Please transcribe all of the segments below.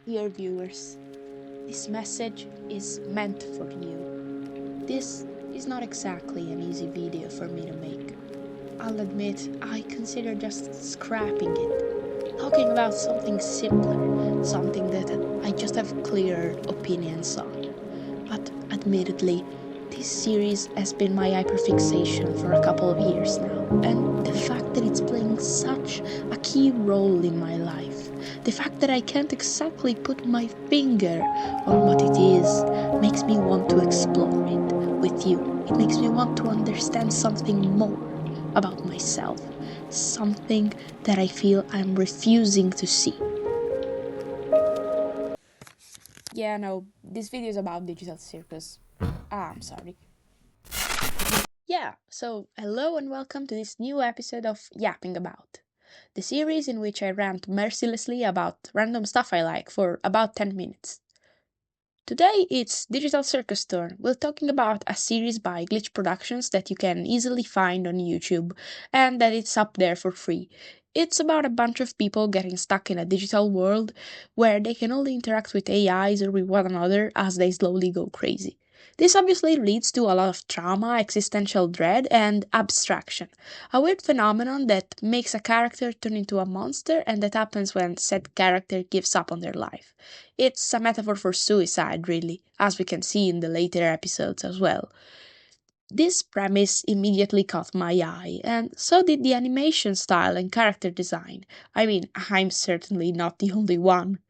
Dear viewers, this message is meant for you. This is not exactly an easy video for me to make. I'll admit I consider just scrapping it, talking about something simpler, something that I just have clearer opinions on. But admittedly, this series has been my hyperfixation for a couple of years now, and the fact that it's playing such a key role in my life, the fact that I can't exactly put my finger on what it is, makes me want to explore it with you. It makes me want to understand something more about myself, something that I feel I'm refusing to see. Yeah, no, this video is about digital circus. I'm sorry. Yeah, so hello and welcome to this new episode of Yapping About, the series in which I rant mercilessly about random stuff I like for about 10 minutes. Today it's Digital Circus turn. We're talking about a series by Glitch Productions that you can easily find on YouTube and that it's up there for free. It's about a bunch of people getting stuck in a digital world where they can only interact with AIs or with one another as they slowly go crazy. This obviously leads to a lot of trauma, existential dread, and abstraction. A weird phenomenon that makes a character turn into a monster and that happens when said character gives up on their life. It's a metaphor for suicide, really, as we can see in the later episodes as well. This premise immediately caught my eye, and so did the animation style and character design. I mean, I'm certainly not the only one.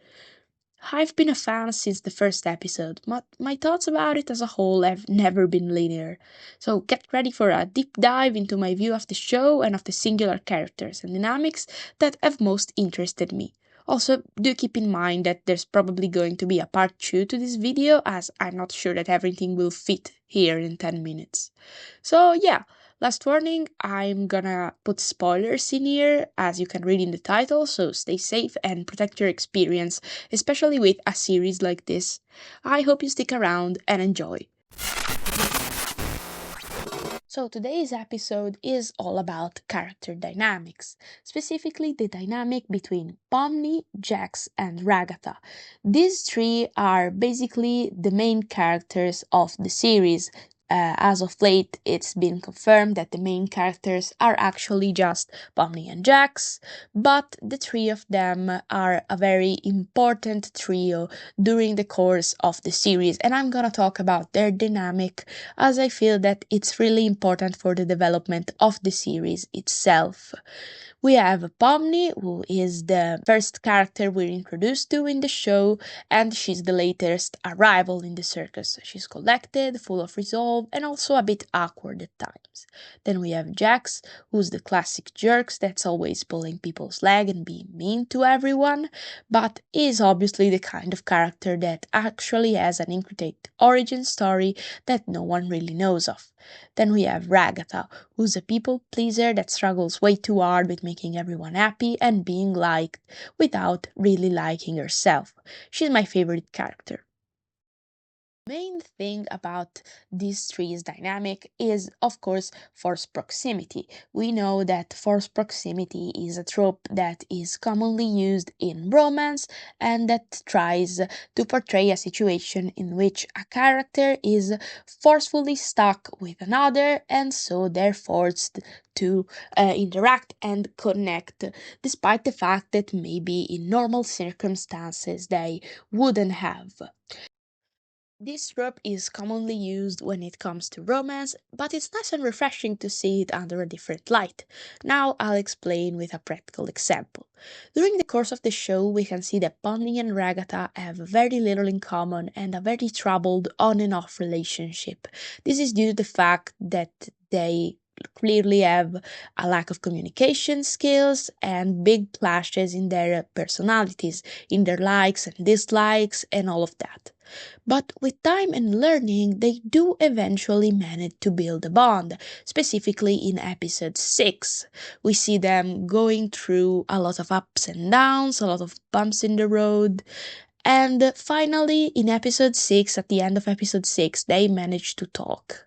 I've been a fan since the first episode, but my thoughts about it as a whole have never been linear. So get ready for a deep dive into my view of the show and of the singular characters and dynamics that have most interested me. Also, do keep in mind that there's probably going to be a part 2 to this video, as I'm not sure that everything will fit here in 10 minutes. So yeah, last warning, I'm gonna put spoilers in here, as you can read in the title, so stay safe and protect your experience, especially with a series like this. I hope you stick around and enjoy. So today's episode is all about character dynamics, specifically the dynamic between Pomni, Jax, and Ragatha. These three are basically the main characters of the series. As of late, it's been confirmed that the main characters are actually just Pomni and Jax, but the three of them are a very important trio during the course of the series, and I'm gonna talk about their dynamic as I feel that it's really important for the development of the series itself. We have Pomni, who is the first character we're introduced to in the show, and she's the latest arrival in the circus. She's collected, full of resolve, and also a bit awkward at times. Then we have Jax, who's the classic jerks that's always pulling people's leg and being mean to everyone, but is obviously the kind of character that actually has an intricate origin story that no one really knows of. Then we have Ragatha, who's a people pleaser that struggles way too hard with making everyone happy and being liked without really liking herself. She's my favorite character. Main thing about these three's dynamic is, of course, forced proximity. We know that forced proximity is a trope that is commonly used in romance and that tries to portray a situation in which a character is forcefully stuck with another and so they're forced to interact and connect, despite the fact that maybe in normal circumstances they wouldn't have. This trope is commonly used when it comes to romance, but it's nice and refreshing to see it under a different light. Now I'll explain with a practical example. During the course of the show, we can see that Bonnie and Ragatha have very little in common and a very troubled on and off relationship. This is due to the fact that they clearly have a lack of communication skills and big clashes in their personalities, in their likes and dislikes, and all of that. But with time and learning, they do eventually manage to build a bond, specifically in episode 6. We see them going through a lot of ups and downs, a lot of bumps in the road, and finally, in episode 6, at the end of episode 6, they manage to talk.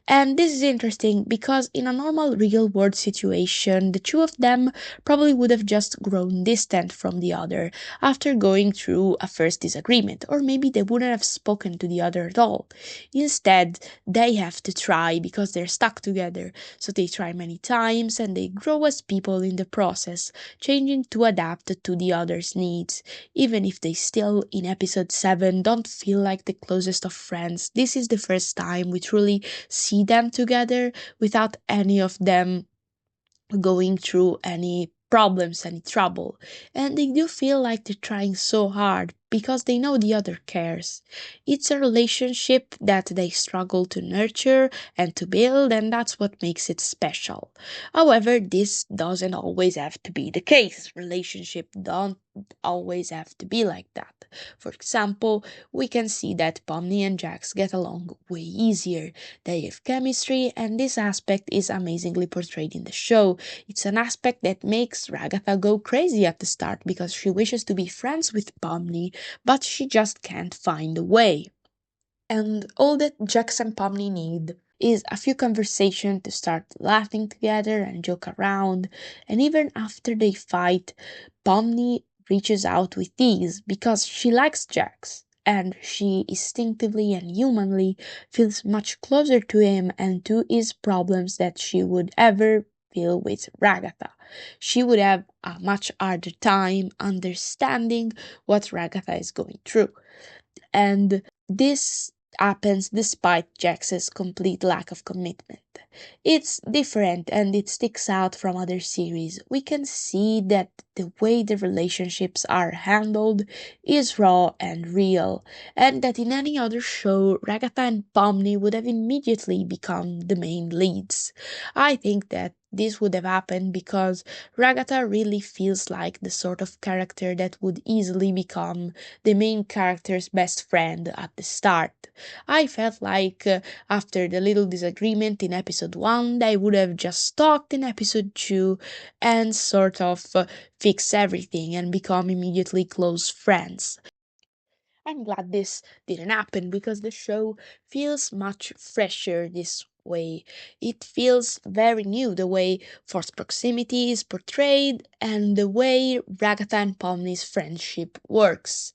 And this is interesting because in a normal real world situation, the two of them probably would have just grown distant from the other after going through a first disagreement, or maybe they wouldn't have spoken to the other at all. Instead, they have to try because they're stuck together, so they try many times and they grow as people in the process, changing to adapt to the other's needs. Even if they still, in episode 7, don't feel like the closest of friends, this is the first time we truly see them together without any of them going through any problems, any trouble. And they do feel like they're trying so hard because they know the other cares. It's a relationship that they struggle to nurture and to build, and that's what makes it special. However, this doesn't always have to be the case. Relationship don't always have to be like that. For example, we can see that Pomni and Jax get along way easier. They have chemistry, and this aspect is amazingly portrayed in the show. It's an aspect that makes Ragatha go crazy at the start because she wishes to be friends with Pomni, but she just can't find a way. And all that Jax and Pomni need is a few conversations to start laughing together and joke around. And even after they fight, Pomni reaches out with ease because she likes Jax. And she instinctively and humanly feels much closer to him and to his problems that she would ever feel with Ragatha. She would have a much harder time understanding what Ragatha is going through. And this happens despite Jax's complete lack of commitment. It's different and it sticks out from other series. We can see that the way the relationships are handled is raw and real, and that in any other show, Ragatha and Pomni would have immediately become the main leads. I think that this would have happened because Ragatha really feels like the sort of character that would easily become the main character's best friend at the start. I felt like after the little disagreement in episode 1, they would have just talked in episode 2 and sort of fix everything and become immediately close friends. I'm glad this didn't happen because the show feels much fresher this way. It feels very new the way forced proximity is portrayed and the way Ragatha and Pomni's friendship works.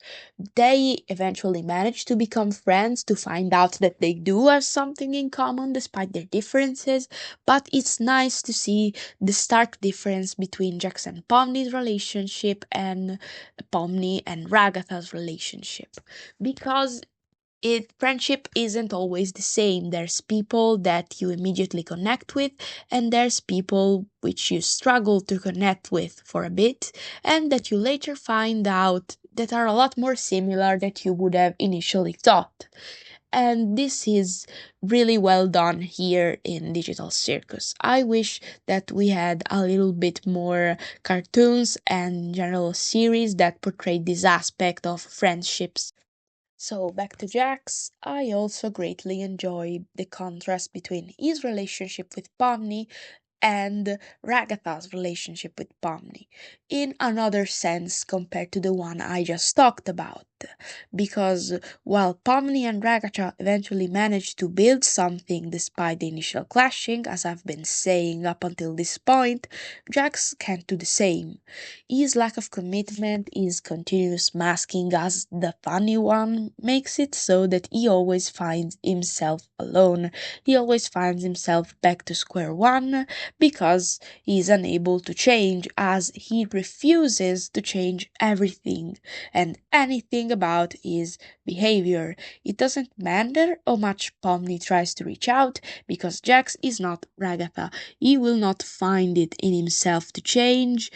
They eventually manage to become friends to find out that they do have something in common despite their differences, but it's nice to see the stark difference between Jax and Pomni's relationship and Pomni and Ragatha's relationship because friendship isn't always the same. There's people that you immediately connect with, and there's people which you struggle to connect with for a bit, and that you later find out that are a lot more similar than you would have initially thought. And this is really well done here in Digital Circus. I wish that we had a little bit more cartoons and general series that portrayed this aspect of friendships. So back to Jax, I also greatly enjoy the contrast between his relationship with Pomni and Ragatha's relationship with Pomni in another sense compared to the one I just talked about. Because while Pomni and Ragatha eventually manage to build something despite the initial clashing, as I've been saying up until this point, Jax can't do the same. His lack of commitment, his continuous masking as the funny one, makes it so that he always finds himself alone. He always finds himself back to square one because he is unable to change as he refuses to change everything and anything about his behavior. It doesn't matter how much Pomni tries to reach out because Jax is not Ragatha. He will not find it in himself to change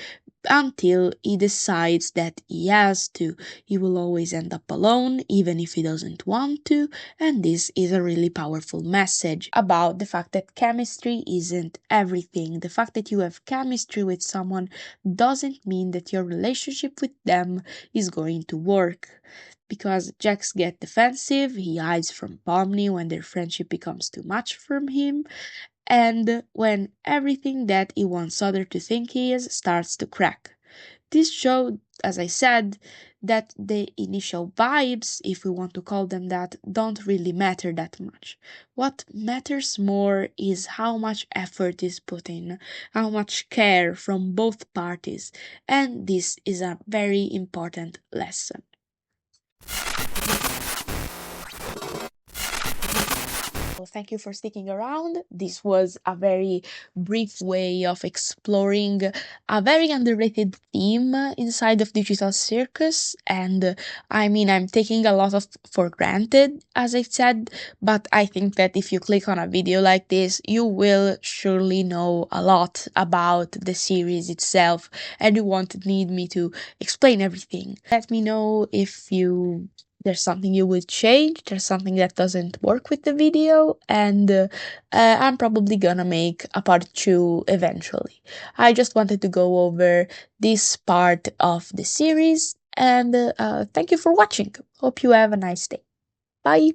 until he decides that he has to. He will always end up alone, even if he doesn't want to, and this is a really powerful message about the fact that chemistry isn't everything. The fact that you have chemistry with someone doesn't mean that your relationship with them is going to work. Because Jax gets defensive, he hides from Pomni when their friendship becomes too much for him, and when everything that he wants others to think he is starts to crack. This show as I said, that the initial vibes, if we want to call them that, don't really matter that much. What matters more is how much effort is put in, how much care from both parties, and this is a very important lesson. So thank you for sticking around. This was a very brief way of exploring a very underrated theme inside of digital circus. And I mean, I'm taking a lot of for granted, as I said, but I think that if you click on a video like this, you will surely know a lot about the series itself, and you won't need me to explain everything. Let me know if there's something you would change, there's something that doesn't work with the video, and I'm probably gonna make a part 2 eventually. I just wanted to go over this part of the series, and thank you for watching. Hope you have a nice day. Bye!